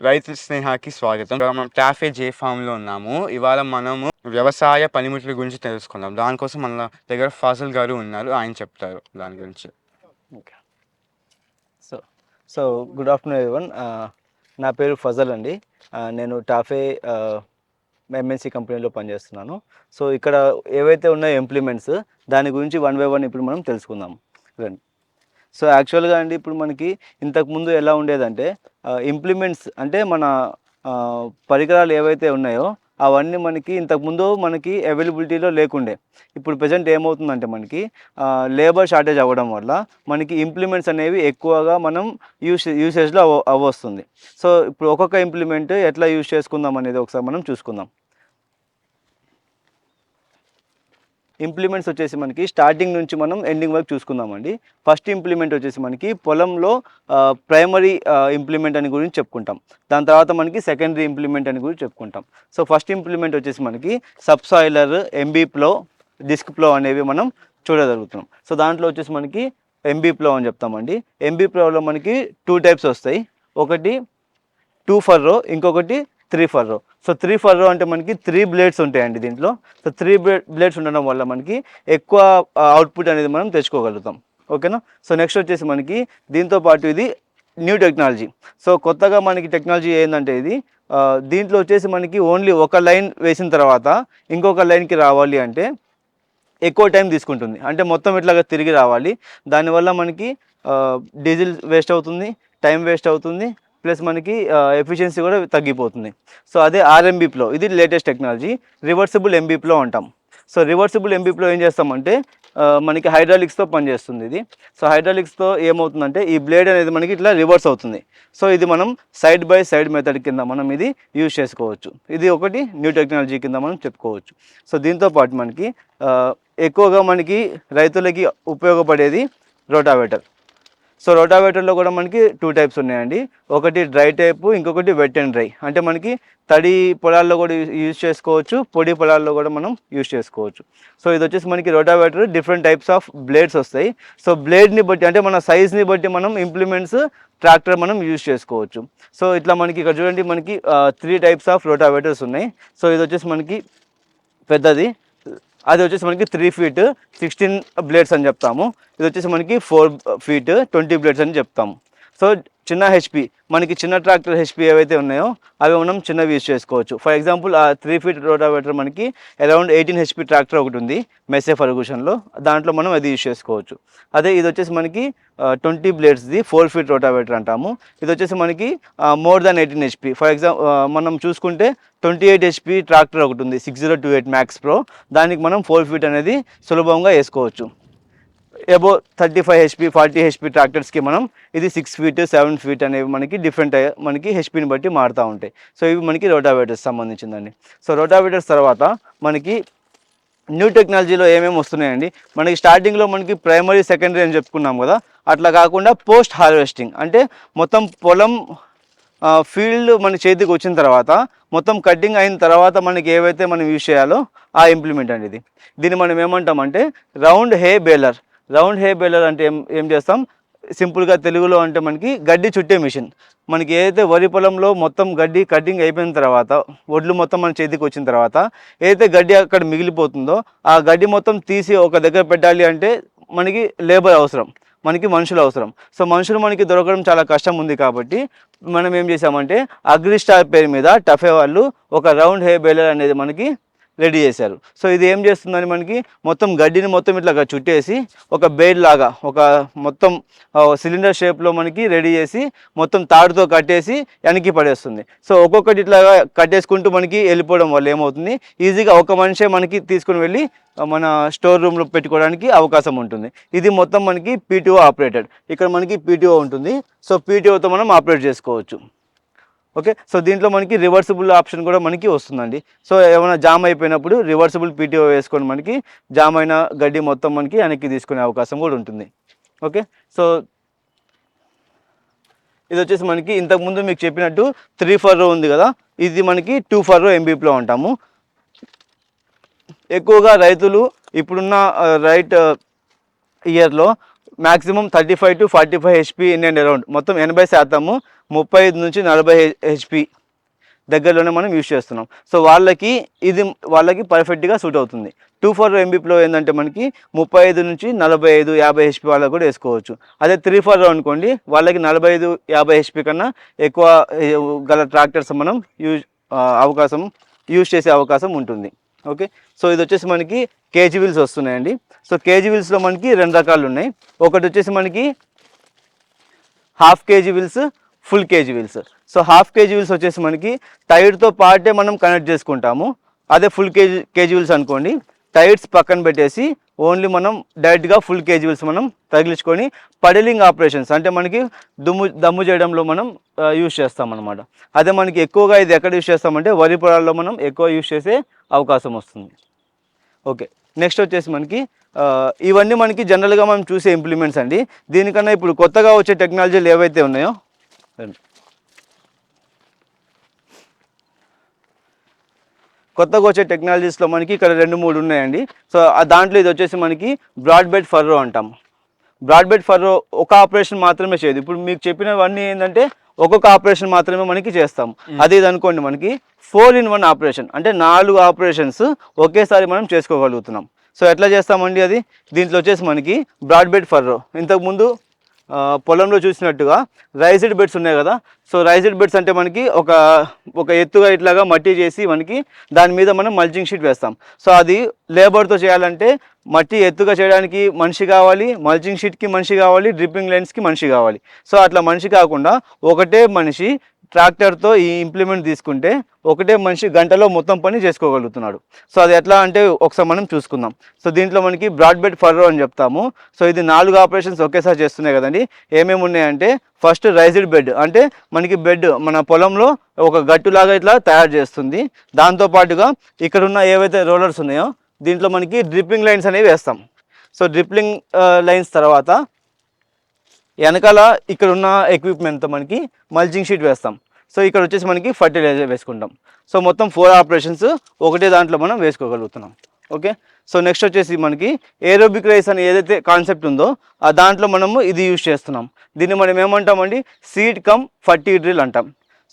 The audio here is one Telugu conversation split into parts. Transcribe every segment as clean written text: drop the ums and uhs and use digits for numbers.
రైతు స్నేహాకి స్వాగతం. ఇవాళ మనం టాఫే జే ఫామ్‌లో ఉన్నాము. ఇవాళ మనము వ్యవసాయ పనిముట్ల గురించి తెలుసుకుందాం. దానికోసం మన దగ్గర ఫాజిల్ గారు ఉన్నారు. ఆయన చెప్తారు దాని గురించి. Okay. So so good afternoon everyone. నా పేరు ఫజల్ అండి. నేను టాఫే ఎంఎన్‌సి కంపెనీలో పనిచేస్తున్నాను. సో ఇక్కడ ఏవైతే ఉన్నాయో ఇంప్లిమెంట్స్ దాని గురించి వన్ బై వన్ ఇప్పుడు మనం తెలుసుకుందాం రండి. సో యాక్చువల్గా అండి ఇప్పుడు మనకి ఇంతకుముందు ఎలా ఉండేదంటే ఇంప్లిమెంట్స్ అంటే మన పరికరాలు ఏవైతే ఉన్నాయో అవన్నీ మనకి ఇంతకుముందు మనకి అవైలబిలిటీలో లేకుండే. ఇప్పుడు ప్రజెంట్ ఏమవుతుందంటే మనకి లేబర్ షార్టేజ్ అవ్వడం వల్ల మనకి ఇంప్లిమెంట్స్ అనేవి ఎక్కువగా మనం యూసేజ్లో అవ్వొస్తుంది. సో ఇప్పుడు ఒక్కొక్క ఇంప్లిమెంట్ ఎట్లా యూజ్ చేసుకుందాం అనేది ఒకసారి మనం చూసుకుందాం. ఇంప్లిమెంట్స్ వచ్చేసి మనకి స్టార్టింగ్ నుంచి మనం ఎండింగ్ వరకు చూసుకుందామండి. ఫస్ట్ ఇంప్లిమెంట్ వచ్చేసి మనకి పొలంలో ప్రైమరీ ఇంప్లిమెంట్ అని గురించి చెప్పుకుంటాం. దాని తర్వాత మనకి సెకండరీ ఇంప్లిమెంట్ అని గురించి చెప్పుకుంటాం. సో ఫస్ట్ ఇంప్లిమెంట్ వచ్చేసి మనకి సబ్సాయిలర్, ఎంబీ ప్లో, డిస్క్ ప్లో అనేవి మనం చూడగలుగుతున్నాం. సో దాంట్లో వచ్చేసి మనకి ఎంబీ ప్లో అని చెప్తామండి. ఎంబీ ప్లోలో మనకి 2 టైప్స్ వస్తాయి. ఒకటి 2 ఫర్రో, ఇంకొకటి 3 ఫర్రో. సో 3 ఫర్రో అంటే మనకి 3 బ్లేడ్స్ ఉంటాయండి దీంట్లో. సో 3 బ్లేడ్స్ ఉండడం వల్ల మనకి ఎక్కువ అవుట్పుట్ అనేది మనం తెచ్చుకోగలుగుతాం. ఓకేనా. సో నెక్స్ట్ వచ్చేసి మనకి దీంతో పాటు ఇది న్యూ టెక్నాలజీ. సో కొత్తగా మనకి టెక్నాలజీ ఏంటంటే ఇది దీంట్లో వచ్చేసి మనకి ఓన్లీ ఒక లైన్ వేసిన తర్వాత ఇంకొక లైన్కి రావాలి అంటే ఎక్కువ టైం తీసుకుంటుంది. అంటే మొత్తం ఇట్లాగా తిరిగి రావాలి. దానివల్ల మనకి డీజిల్ వేస్ట్ అవుతుంది, టైం వేస్ట్ అవుతుంది, ప్లస్ మనకి ఎఫిషియన్సీ కూడా తగ్గిపోతుంది. సో అదే ఆర్ఎంబీప్లో ఇది లేటెస్ట్ టెక్నాలజీ, రివర్సిబుల్ ఎంబీప్లో అంటాం. సో రివర్సిబుల్ ఎంబీప్లో ఏం చేస్తామంటే మనకి హైడ్రాలిక్స్తో పనిచేస్తుంది ఇది. సో హైడ్రాలిక్స్తో ఏమవుతుందంటే ఈ బ్లేడ్ అనేది మనకి ఇట్లా రివర్స్ అవుతుంది. సో ఇది మనం సైడ్ బై సైడ్ మెథడ్ కింద మనం ఇది యూజ్ చేసుకోవచ్చు. ఇది ఒకటి న్యూ టెక్నాలజీ కింద మనం చెప్పుకోవచ్చు. సో దీంతో పాటు మనకి ఎక్కువగా మనకి రైతులకి ఉపయోగపడేది రోటావేటర్. సో రోటావేటర్లో కూడా మనకి 2 టైప్స్ ఉన్నాయండి. ఒకటి డ్రై టైపు, ఇంకొకటి వెట్ అండ్ డ్రై. అంటే మనకి తడి పొలాల్లో కూడా యూజ్ చేసుకోవచ్చు, పొడి పొలాల్లో కూడా మనం యూజ్ చేసుకోవచ్చు. సో ఇది వచ్చేసి మనకి rotavator different types of blades వస్తాయి. సో బ్లేడ్ని బట్టి అంటే మన సైజ్ని బట్టి మనం ఇంప్లిమెంట్స్ ట్రాక్టర్ మనం యూజ్ చేసుకోవచ్చు. సో ఇట్లా మనకి ఇక్కడ చూడండి మనకి 3 టైప్స్ ఆఫ్ రోటావేటర్స్ ఉన్నాయి. సో ఇది వచ్చేసి మనకి పెద్దది, అది వచ్చేసి మనకి 3 ఫీట్ 16 బ్లేడ్స్ అని చెప్తాము. ఇది వచ్చేసి మనకి 4 ఫీట్ 20 బ్లేడ్స్ అని చెప్తాము. సో చిన్న హెచ్పి మనకి చిన్న ట్రాక్టర్ హెచ్పి ఏవైతే ఉన్నాయో అవి మనం చిన్నవి యూజ్ చేసుకోవచ్చు. ఫర్ ఎగ్జాంపుల్ ఆ 3 ఫీట్ రోటావేటర్ మనకి అరౌండ్ 18 హెచ్పి ట్రాక్టర్ ఒకటి ఉంది మెస్సే ఫర్గూషన్లో, దాంట్లో మనం అది యూజ్ చేసుకోవచ్చు. అదే ఇది వచ్చేసి మనకి 20 బ్లేడ్స్ది 4 ఫీట్ రోటావేటర్ అంటాము. ఇది వచ్చేసి మనకి more than 18 HP. For example మనం చూసుకుంటే 28 హెచ్పి ట్రాక్టర్ ఒకటి ఉంది 6028 మ్యాక్స్ ప్రో, దానికి మనం 4 ఫీట్ అనేది సులభంగా వేసుకోవచ్చు. అబో 35 హెచ్పి 40 హెచ్పి ట్రాక్టర్స్కి మనం ఇది 6 ఫీట్ 7 ఫీట్ అనేవి మనకి డిఫరెంట్ మనకి హెచ్పిని బట్టి మారుతూ ఉంటాయి. సో ఇవి మనకి రోటావేటర్స్ సంబంధించిందండి. సో రోటావేటర్స్ తర్వాత మనకి న్యూ టెక్నాలజీలో ఏమేమి వస్తున్నాయండి. మనకి స్టార్టింగ్లో మనకి ప్రైమరీ సెకండరీ అని చెప్పుకున్నాం కదా, అట్లా కాకుండా పోస్ట్ హార్వెస్టింగ్ అంటే మొత్తం పొలం ఫీల్డ్ మన చేతికి వచ్చిన తర్వాత మొత్తం కటింగ్ అయిన తర్వాత మనకి ఏవైతే మనం యూజ్ చేయాలో ఆ ఇంప్లిమెంట్ అండి ఇది. దీన్ని మనం ఏమంటామంటే round hay baler. Round hay baler అంటే ఏం చేస్తాం, సింపుల్గా తెలుగులో అంటే మనకి గడ్డి చుట్టే మిషన్. మనకి ఏదైతే వరి పొలంలో మొత్తం గడ్డి కటింగ్ అయిపోయిన తర్వాత ఒడ్లు మొత్తం మన చేతికి వచ్చిన తర్వాత ఏదైతే గడ్డి అక్కడ మిగిలిపోతుందో ఆ గడ్డి మొత్తం తీసి ఒక దగ్గర పెట్టాలి అంటే మనకి లేబర్ అవసరం, మనకి మనుషులు అవసరం. సో మనుషులు మనకి దొరకడం చాలా కష్టం ఉంది కాబట్టి మనం ఏం చేసామంటే అగ్రిస్టార్ పేరు మీద టఫే వాళ్ళు ఒక రౌండ్ హే బేలర్ అనేది మనకి రెడీ చేశారు. సో ఇది ఏం చేస్తుందని మనకి మొత్తం గడ్డిని మొత్తం ఇట్లా చుట్టేసి ఒక బేడ్ లాగా ఒక మొత్తం సిలిండర్ షేప్లో మనకి రెడీ చేసి మొత్తం తాడుతో కట్టేసి వెనక్కి పడేస్తుంది. సో ఒక్కొక్కటి ఇట్లాగా కట్టేసుకుంటూ మనకి వెళ్ళిపోవడం వల్ల ఏమవుతుంది, ఈజీగా ఒక మనిషే మనకి తీసుకుని వెళ్ళి మన స్టోర్ రూమ్లో పెట్టుకోవడానికి అవకాశం ఉంటుంది. ఇది మొత్తం మనకి పీటీఓ ఆపరేటెడ్. ఇక్కడ మనకి పీటీఓ ఉంటుంది. సో పీటీఓతో మనం ఆపరేట్ చేసుకోవచ్చు. ఓకే. సో దీంట్లో మనకి రివర్సిబుల్ ఆప్షన్ కూడా మనకి వస్తుందండి. సో ఏమైనా జామ్ అయిపోయినప్పుడు రివర్సిబుల్ పీటీఓ వేసుకొని మనకి జామ్ అయిన గడ్డి మొత్తం మనకి వెనక్కి తీసుకునే అవకాశం కూడా ఉంటుంది. ఓకే. సో ఇది వచ్చేసి మనకి ఇంతకుముందు మీకు చెప్పినట్టు 3 ఫర్రో ఉంది కదా, ఇది మనకి 2 ఫర్రో ఎంబీప్లో అంటాము. ఎక్కువగా రైతులు ఇప్పుడున్న రైట్ ఇయర్లో maximum 35 to 45 HP in and around, మొత్తం 80%, 35 నుంచి 40 HP దగ్గరలోనే మనం యూజ్ చేస్తున్నాం. సో వాళ్ళకి పర్ఫెక్ట్గా సూట్ అవుతుంది. 2.4 MBలో ఏంటంటే మనకి 35 నుంచి 45 50 HP వాళ్ళకి కూడా వేసుకోవచ్చు. అదే 3.4 అనుకోండి, వాళ్ళకి 45 50 HP కన్నా ఎక్కువ గల ట్రాక్టర్స్ మనం యూజ్ చేసే అవకాశం ఉంటుంది. ఓకే, సో ఇది వచ్చేసి మనకి కేజీ వీల్స్ వస్తున్నాయండి. సో కేజీ వీల్స్లో మనకి 2 రకాలు ఉన్నాయి. ఒకటి వచ్చేసి మనకి half KG wheels, full KG wheels. So half KG wheels వచ్చేసి మనకి టైర్తో పాటే మనం కనెక్ట్ చేసుకుంటాము. అదే ఫుల్ కేజీ వీల్స్ అనుకోండి, టైర్స్ పక్కన పెట్టేసి ఓన్లీ మనం డైరెక్ట్గా ఫుల్ కేజీ వీల్స్ మనం తగిలించుకొని పడలింగ్ ఆపరేషన్స్ అంటే మనకి దమ్ము చేయడంలో మనం యూజ్ చేస్తాం అనమాట. అదే మనకి ఎక్కువగా ఇది ఎక్కడ యూజ్ చేస్తామంటే వరి పొలాల్లో మనం ఎక్కువ యూజ్ చేసే అవకాశం వస్తుంది. ఓకే, నెక్స్ట్ వచ్చేసి మనకి ఇవన్నీ మనకి జనరల్గా మనం చూసే ఇంప్లిమెంట్స్ అండి. దీనికన్నా ఇప్పుడు కొత్తగా వచ్చే టెక్నాలజీలు ఏవైతే ఉన్నాయో, కొత్తగా వచ్చే టెక్నాలజీస్లో మనకి ఇక్కడ 2-3 ఉన్నాయండి. సో దాంట్లో ఇది వచ్చేసి మనకి బ్రాడ్ బెడ్ ఫర్రో అంటాం. బ్రాడ్ బెడ్ ఫర్రో ఒక ఆపరేషన్ మాత్రమే చేయదు. ఇప్పుడు మీకు చెప్పినవన్నీ ఏంటంటే ఒక్కొక్క ఆపరేషన్ మాత్రమే మనకి చేస్తాం. అదే ఇది అనుకోండి, మనకి 4-in-1 ఆపరేషన్, అంటే 4 ఆపరేషన్స్ ఒకేసారి మనం చేసుకోగలుగుతున్నాం. సో ఎట్లా చేస్తామండి అది? దీంట్లో వచ్చేసి మనకి బ్రాడ్ బెడ్ ఫర్రో ఇంతకుముందు పొలంలో చూసినట్టుగా రైజ్డ్ బెడ్స్ ఉన్నాయి కదా. సో రైజ్డ్ బెడ్స్ అంటే మనకి ఒక ఎత్తుగా ఇట్లాగా మట్టి చేసి మనకి దాని మీద మనం మల్చింగ్ షీట్ వేస్తాం. సో అది లేబర్తో చేయాలంటే మట్టి ఎత్తుగా చేయడానికి మనిషి కావాలి, మల్చింగ్ షీట్కి మనిషి కావాలి, డ్రిప్పింగ్ లైన్స్కి మనిషి కావాలి. సో అట్లా మనిషి కాకుండా ఒకటే మనిషి ట్రాక్టర్తో ఈ ఇంప్లిమెంట్ తీసుకుంటే ఒకటే మనిషి గంటలో మొత్తం పని చేసుకోగలుగుతున్నాడు. సో అది ఎట్లా అంటే ఒకసారి మనం చూసుకుందాం. సో దీంట్లో మనకి బ్రాడ్ బెడ్ ఫర్రో అని చెప్తాము. సో ఇది 4 ఆపరేషన్స్ ఒకేసారి చేస్తున్నాయి కదండి. ఏమేమి ఉన్నాయంటే ఫస్ట్ రైజ్డ్ బెడ్, అంటే మనకి బెడ్ మన పొలంలో ఒక గట్టులాగా ఇట్లా తయారు చేస్తుంది. దాంతోపాటుగా ఇక్కడ ఉన్న ఏవైతే రోలర్స్ ఉన్నాయో దీంట్లో మనకి డ్రిప్పింగ్ లైన్స్ అనేవి వేస్తాం. సో డ్రిప్పింగ్ లైన్స్ తర్వాత వెనకాల ఇక్కడ ఉన్న ఎక్విప్మెంట్తో మనకి మల్చింగ్ షీట్ వేస్తాం. సో ఇక్కడ వచ్చేసి మనకి ఫర్టిలైజర్ వేసుకుంటాం. సో మొత్తం 4 ఆపరేషన్స్ ఒకటే దాంట్లో మనం వేసుకోగలుగుతున్నాం. ఓకే, సో నెక్స్ట్ వచ్చేసి మనకి ఏరోబిక్ రైస్ అని ఏదైతే కాన్సెప్ట్ ఉందో ఆ దాంట్లో మనము ఇది యూజ్ చేస్తున్నాం. దీన్ని మనం ఏమంటామండి, సీడ్ కమ్ ఫర్టీ డ్రిల్ అంటాం.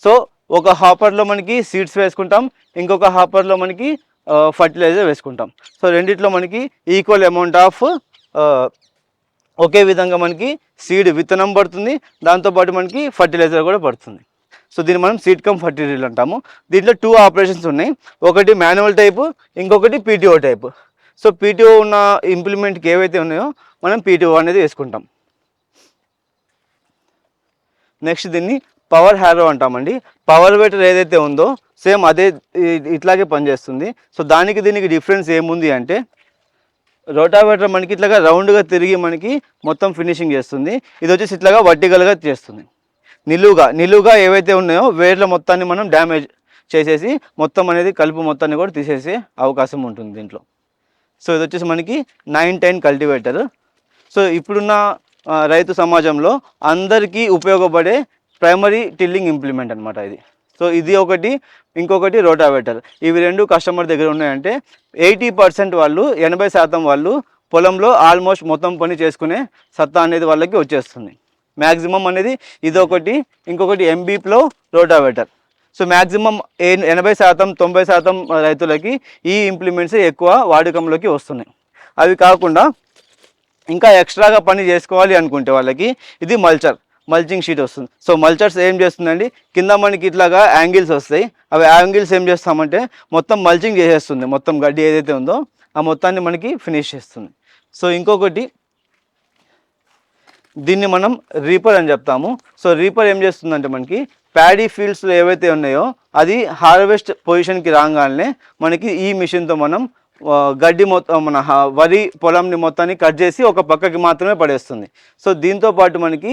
సో ఒక హాపర్లో మనకి సీడ్స్ వేసుకుంటాం, ఇంకొక హాపర్లో మనకి ఫర్టిలైజర్ వేసుకుంటాం. సో రెండిట్లో మనకి ఈక్వల్ అమౌంట్ ఆఫ్ ఒకే విధంగా మనకి సీడ్ విత్తనం పడుతుంది, దాంతోపాటు మనకి ఫర్టిలైజర్ కూడా పడుతుంది. సో దీన్ని మనం సీడ్ కమ్ ఫర్టీ డ్రిల్ అంటాము. దీంట్లో 2 ఆపరేషన్స్ ఉన్నాయి, ఒకటి మాన్యువల్ టైపు, ఇంకొకటి పీటీఓ టైపు. సో పీటీఓ ఉన్న ఇంప్లిమెంట్కి ఏవైతే ఉన్నాయో మనం పీటీఓ అనేది వేసుకుంటాం. నెక్స్ట్ దీన్ని పవర్ హ్యారో అంటామండి. పవర్ వేటర్ ఏదైతే ఉందో సేమ్ అదే ఇట్లాగే పనిచేస్తుంది. సో దీనికి డిఫరెన్స్ ఏముంది అంటే రోటావేటర్ మనకి ఇట్లాగా రౌండ్గా తిరిగి మనకి మొత్తం ఫినిషింగ్ చేస్తుంది. ఇది వచ్చేసి ఇట్లాగా వర్టికల్గా చేస్తుంది. నిలువుగా ఏవైతే ఉన్నాయో వేర్ల మొత్తాన్ని మనం డ్యామేజ్ చేసేసి మొత్తం అనేది కలుపు మొత్తాన్ని కూడా తీసేసే అవకాశం ఉంటుంది దీంట్లో. సో ఇది వచ్చేసి మనకి 910 కల్టివేటర్. సో ఇప్పుడున్న రైతు సమాజంలో అందరికీ ఉపయోగపడే ప్రైమరీ టిల్లింగ్ ఇంప్లిమెంట్ అనమాట ఇది. సో ఇది ఒకటి, ఇంకొకటి రోటావేటర్. ఇవి 2 కస్టమర్ దగ్గర ఉన్నాయంటే 80% వాళ్ళు 80% వాళ్ళు పొలంలో ఆల్మోస్ట్ మొత్తం పని చేసుకునే సత్తా అనేది వాళ్ళకి వచ్చేస్తుంది. మ్యాక్సిమం అనేది ఇదొకటి, ఇంకొకటి ఎంబీప్లో రోటావేటర్. సో మ్యాక్సిమం 80% 90% రైతులకి ఈ ఇంప్లిమెంట్స్ ఎక్కువ వాడకంలోకి వస్తున్నాయి. అవి కాకుండా ఇంకా ఎక్స్ట్రాగా పని చేసుకోవాలి అనుకుంటే వాళ్ళకి ఇది మల్చింగ్ షీట్ వస్తుంది. సో మల్చర్స్ ఏం చేస్తుందండి, కింద మనకి ఇట్లాగా యాంగిల్స్ వస్తాయి. అవి యాంగిల్స్ ఏం చేస్తామంటే మొత్తం మల్చింగ్ చేసేస్తుంది. మొత్తం గడ్డి ఏదైతే ఉందో ఆ మొత్తాన్ని మనకి ఫినిష్ చేస్తుంది. సో ఇంకొకటి దీన్ని మనం రీపర్ అని చెప్తాము. సో రీపర్ ఏం చేస్తుందంటే మనకి ప్యాడీ ఫీల్డ్స్లో ఏవైతే ఉన్నాయో అది హార్వెస్ట్ పొజిషన్కి రాగానే మనకి ఈ మిషన్తో మనం గడ్డి మొత్తం మన వరి పొలంని మొత్తాన్ని కట్ చేసి ఒక పక్కకి మాత్రమే పడేస్తుంది. సో దీంతో పాటు మనకి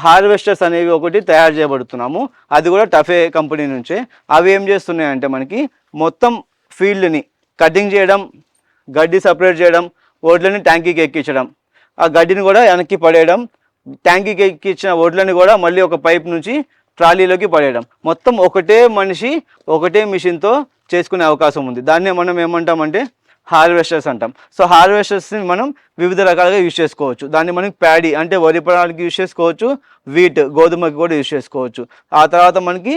హార్వెస్టర్స్ అనేవి ఒకటి తయారు చేయబడుతున్నాము, అది కూడా టఫే కంపెనీ నుంచే. అవి ఏం చేస్తున్నాయంటే మనకి మొత్తం ఫీల్డ్ని కటింగ్ చేయడం, గడ్డి సపరేట్ చేయడం, వడ్లని ట్యాంకీకి ఎక్కించడం, ఆ గడ్డిని కూడా వెనక్కి పడేయడం, ట్యాంకీకి ఎక్కించిన వడ్లని కూడా మళ్ళీ ఒక పైప్ నుంచి ట్రాలీలోకి పడేయడం, మొత్తం ఒకటే మనిషి ఒకటే మిషన్తో చేసుకునే అవకాశం ఉంది. దాన్నే మనం ఏమంటామంటే హార్వెస్టర్స్ అంటాం. సో హార్వెస్టర్స్ని మనం వివిధ రకాలుగా యూజ్ చేసుకోవచ్చు. దాన్ని మనం ప్యాడీ అంటే వరి పొలానికి యూజ్ చేసుకోవచ్చు, వీట్ గోధుమకి కూడా యూజ్ చేసుకోవచ్చు. ఆ తర్వాత మనకి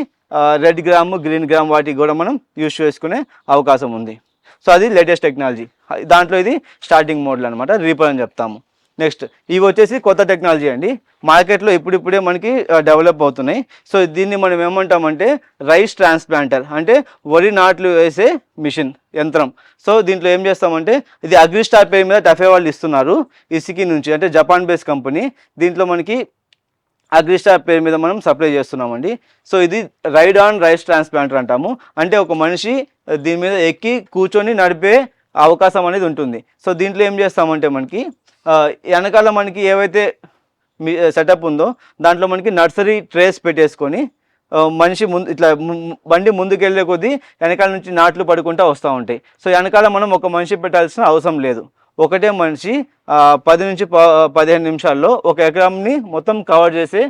రెడ్ గ్రామ్, గ్రీన్ గ్రామ్ వాటికి కూడా మనం యూజ్ చేసుకునే అవకాశం ఉంది. సో అది లేటెస్ట్ టెక్నాలజీ. దాంట్లో ఇది స్టార్టింగ్ మోడల్ అనమాట, రీపర్ అని చెప్తాము. నెక్స్ట్ ఇవి వచ్చేసి కొత్త టెక్నాలజీ అండి, మార్కెట్లో ఇప్పుడిప్పుడే మనకి డెవలప్ అవుతున్నాయి. సో దీన్ని మనం ఏమంటామంటే రైస్ ట్రాన్స్ప్లాంటర్, అంటే వరి నాట్లు వేసే మిషన్ యంత్రం. సో దీంట్లో ఏం చేస్తామంటే ఇది అగ్రిస్టార్ పేరు మీద టఫే వాళ్ళు ఇస్తున్నారు, ఇసికి నుంచి, అంటే జపాన్ బేస్ కంపెనీ. దీంట్లో మనకి అగ్రిస్టార్ పేరు మీద మనం సప్లై చేస్తున్నామండి. సో ఇది రైడ్ ఆన్ రైస్ ట్రాన్స్ప్లాంటర్ అంటాము. అంటే ఒక మనిషి దీని మీద ఎక్కి కూర్చొని నడిపే అవకాశం అనేది ఉంటుంది. సో దీంట్లో ఏం చేస్తామంటే మనకి వెనకాల మనకి ఏవైతే సెటప్ ఉందో దాంట్లో మనకి నర్సరీ ట్రేస్ పెట్టేసుకొని మనిషి ముందు ఇట్లా బండి ముందుకు వెళ్ళే కొద్దీ వెనకాల నుంచి నాట్లు పడుకుంటూ వస్తూ ఉంటాయి. సో వెనకాల మనం ఒక మనిషి పెట్టాల్సిన అవసరం లేదు. ఒకటే మనిషి 10 నుంచి 15 నిమిషాల్లో 1 ఎకరాన్ని మొత్తం కవర్ చేసే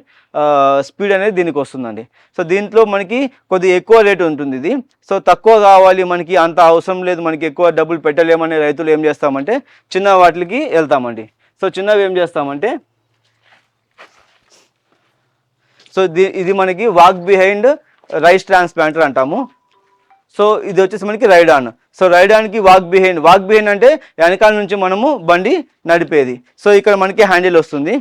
స్పీడ్ అనేది దీనికి వస్తుందండి. సో దీంట్లో మనకి కొద్దిగా ఎక్కువ రేటు ఉంటుంది ఇది. సో తక్కువ కావాలి, మనకి అంత అవసరం లేదు, మనకి ఎక్కువ డబ్బులు పెట్టలేమనే రైతులు ఏం చేస్తామంటే చిన్న వాటికి వెళ్తామండి. సో చిన్నవి ఏం చేస్తామంటే, సో ఇది మనకి వాక్ బిహైండ్ రైస్ ట్రాన్స్ప్లాంటర్ అంటాము. సో ఇది వచ్చేసి మనకి రైడ్ ఆన్. సో రైడ్ ఆన్కి వాక్ బిహైండ్ అంటే వెనకాల నుంచి మనము బండి నడిపేది. సో ఇక్కడ మనకి హ్యాండిల్ వస్తుంది.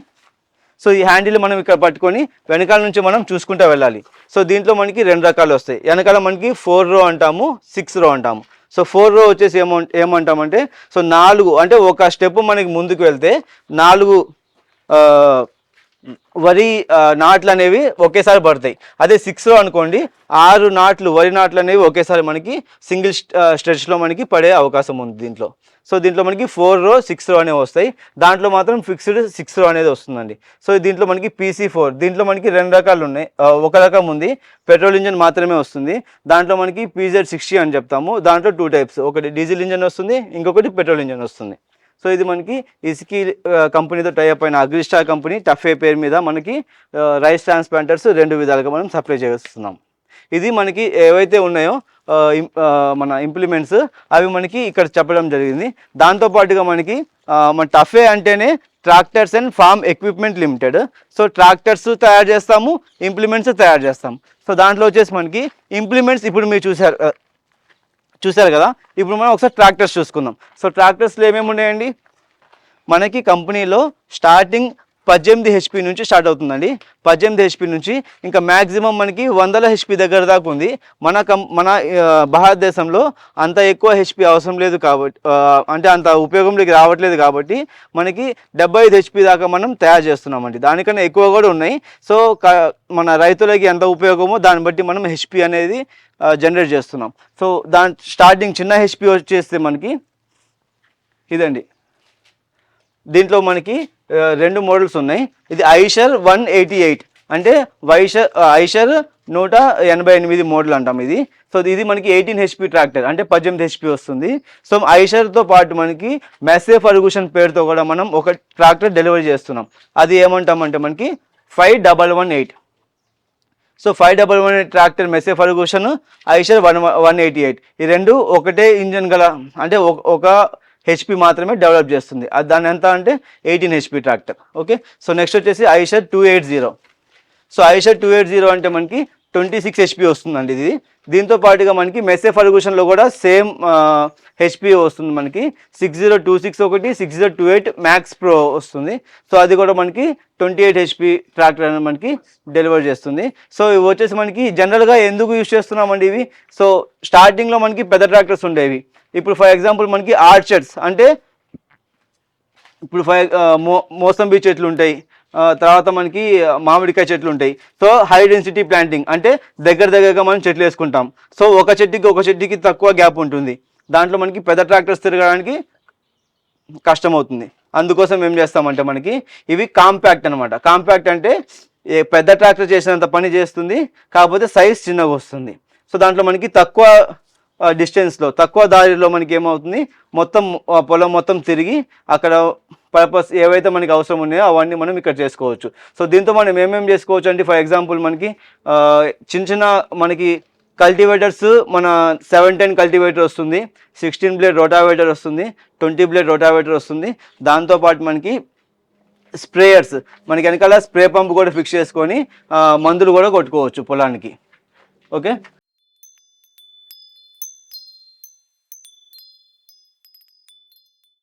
సో ఈ హ్యాండిల్ మనం ఇక్కడ పట్టుకొని వెనకాల నుంచి మనం చూసుకుంటూ వెళ్ళాలి. సో దీంట్లో మనకి 2 రకాలు వస్తాయి. వెనకాల మనకి 4 రో అంటాము, 6 రో అంటాము. సో 4 రో వచ్చేసి ఏమంటామంటే సో 4 అంటే ఒక స్టెప్ మనకి ముందుకు వెళ్తే 4 వరి నాట్లు అనేవి ఒకేసారి పడతాయి. అదే 6 రో అనుకోండి, 6 నాట్లు వరి నాట్లు అనేవి ఒకేసారి మనకి సింగిల్ స్ట్రెచ్లో మనకి పడే అవకాశం ఉంది దీంట్లో. సో దీంట్లో మనకి 4 రో 6 రో అనేవి వస్తాయి. దాంట్లో మాత్రం ఫిక్స్డ్ 6 రో అనేది వస్తుందండి. సో దీంట్లో మనకి PC4, దీంట్లో మనకి 2 రకాలు ఉన్నాయి. ఒక రకం ఉంది పెట్రోల్ ఇంజన్ మాత్రమే వస్తుంది, దాంట్లో మనకి PZ60 అని చెప్తాము. దాంట్లో 2 టైప్స్, ఒకటి డీజిల్ ఇంజన్ వస్తుంది, ఇంకొకటి పెట్రోల్ ఇంజన్ వస్తుంది. సో ఇది మనకి ఇస్కీ కంపెనీతో టైఅప్ అయిన అగ్రిస్టార్ కంపెనీ టఫే పేరు మీద మనకి రైస్ ట్రాన్స్ప్లాంటర్స్ 2 విధాలుగా మనం సప్లై చేస్తున్నాం. ఇది మనకి ఏవైతే ఉన్నాయో మన ఇంప్లిమెంట్స్ అవి మనకి ఇక్కడ చెప్పడం జరిగింది. దాంతోపాటుగా మనకి మన టఫే అంటేనే tractors and form equipment limited. So tractors తయారు చేస్తాము, ఇంప్లిమెంట్స్ తయారు చేస్తాము. సో దాంట్లో వచ్చేసి మనకి ఇంప్లిమెంట్స్ ఇప్పుడు మీరు చూశారు కదా. ఇప్పుడు మనం ఒకసారి ట్రాక్టర్స్ చూసుకుందాం. సో ట్రాక్టర్స్లో ఏమేమి ఉన్నాయండి, మనకి కంపెనీలో స్టార్టింగ్ 18 HP నుంచి స్టార్ట్ అవుతుందండి. 18 HP నుంచి ఇంకా మ్యాక్సిమం మనకి 100 HP దగ్గర దాకా ఉంది. మన భారతదేశంలో అంత ఎక్కువ HP అవసరం లేదు కాబట్టి, అంటే అంత ఉపయోగంలోకి రావట్లేదు కాబట్టి మనకి 75 HP దాకా మనం తయారు చేస్తున్నామండి. దానికన్నా ఎక్కువ కూడా ఉన్నాయి. సో మన రైతులకి ఎంత ఉపయోగమో దాన్ని బట్టి మనం HP అనేది జనరేట్ చేస్తున్నాం. సో స్టార్టింగ్ చిన్న HP వచ్చేస్తే మనకి ఇదండి. దీంట్లో మనకి 2 మోడల్స్ ఉన్నాయి. ఇది ఐషర్ 188 అంటే ఐషర్ 188 మోడల్ అంటాం ఇది. సో ఇది మనకి 18 HP ట్రాక్టర్, అంటే 18 HP వస్తుంది. సో ఐషర్తో పాటు మనకి మెస్సే ఫర్గూషన్ పేరుతో కూడా మనం ఒక ట్రాక్టర్ డెలివరీ చేస్తున్నాం. అది ఏమంటామంటే మనకి 5118. సో 5118 ట్రాక్టర్ మెస్సే ఫర్గూషన్, ఐషర్ 188 ఈ 2 ఒకటే ఇంజన్ గల, అంటే ఒక HP మాత్రమే డెవలప్ చేస్తుంది. అది దాని ఎంత అంటే 18 HP tractor. Okay. So next వచ్చేసి ఐషర్ 280. సో ఐషర్ 280 అంటే మనకి 26 HP వస్తుందండి ఇది. దీంతో పాటుగా మనకి మెస్సే ఫర్గూషన్లో కూడా సేమ్ HP వస్తుంది మనకి. 6026 ఒకటి, 6028 మ్యాక్స్ ప్రో వస్తుంది. సో అది కూడా మనకి 28 HP ట్రాక్టర్ అనేది మనకి డెలివర్ చేస్తుంది. సో ఇవి వచ్చేసి మనకి జనరల్గా ఎందుకు యూజ్ చేస్తున్నామండి ఇవి. సో స్టార్టింగ్లో మనకి పెద్ద ట్రాక్టర్స్ ఉండేవి. ఇప్పుడు ఫర్ ఎగ్జాంపుల్ మనకి ఆర్చర్డ్స్ అంటే ఇప్పుడు మోసంబీ చెట్లు ఉంటాయి, తర్వాత మనకి మామిడికాయ చెట్లు ఉంటాయి. సో హై డెన్సిటీ ప్లాంటింగ్ అంటే దగ్గరగా మనం చెట్లు వేసుకుంటాం. సో ఒక చెట్టుకి తక్కువ గ్యాప్ ఉంటుంది. దాంట్లో మనకి పెద్ద ట్రాక్టర్స్ తిరగడానికి కష్టం అవుతుంది. అందుకోసం ఏం చేస్తామంటే మనకి ఇవి కాంపాక్ట్ అనమాట. కాంపాక్ట్ అంటే పెద్ద ట్రాక్టర్ చేసినంత పని చేస్తుంది, కాకపోతే సైజ్ చిన్నగా వస్తుంది. సో దాంట్లో మనకి తక్కువ డిస్టెన్స్లో, తక్కువ దారిలో మనకి ఏమవుతుంది, మొత్తం పొలం మొత్తం తిరిగి అక్కడ పర్పస్ ఏవైతే మనకి అవసరం ఉన్నాయో అవన్నీ మనం ఇక్కడ చేసుకోవచ్చు. సో దీంతో మనం ఏమేమి చేసుకోవచ్చు అంటే ఫర్ ఎగ్జాంపుల్ మనకి చిన్న మనకి కల్టివేటర్స్ మన 710 కల్టివేటర్ వస్తుంది, 16 బ్లేడ్ రోటావేటర్ వస్తుంది, 20 బ్లేడ్ రోటావేటర్ వస్తుంది. దాంతోపాటు మనకి స్ప్రేయర్స్, మనకి వెనకాల స్ప్రే పంప్ కూడా ఫిక్స్ చేసుకొని మందులు కూడా కొట్టుకోవచ్చు పొలానికి. ఓకే.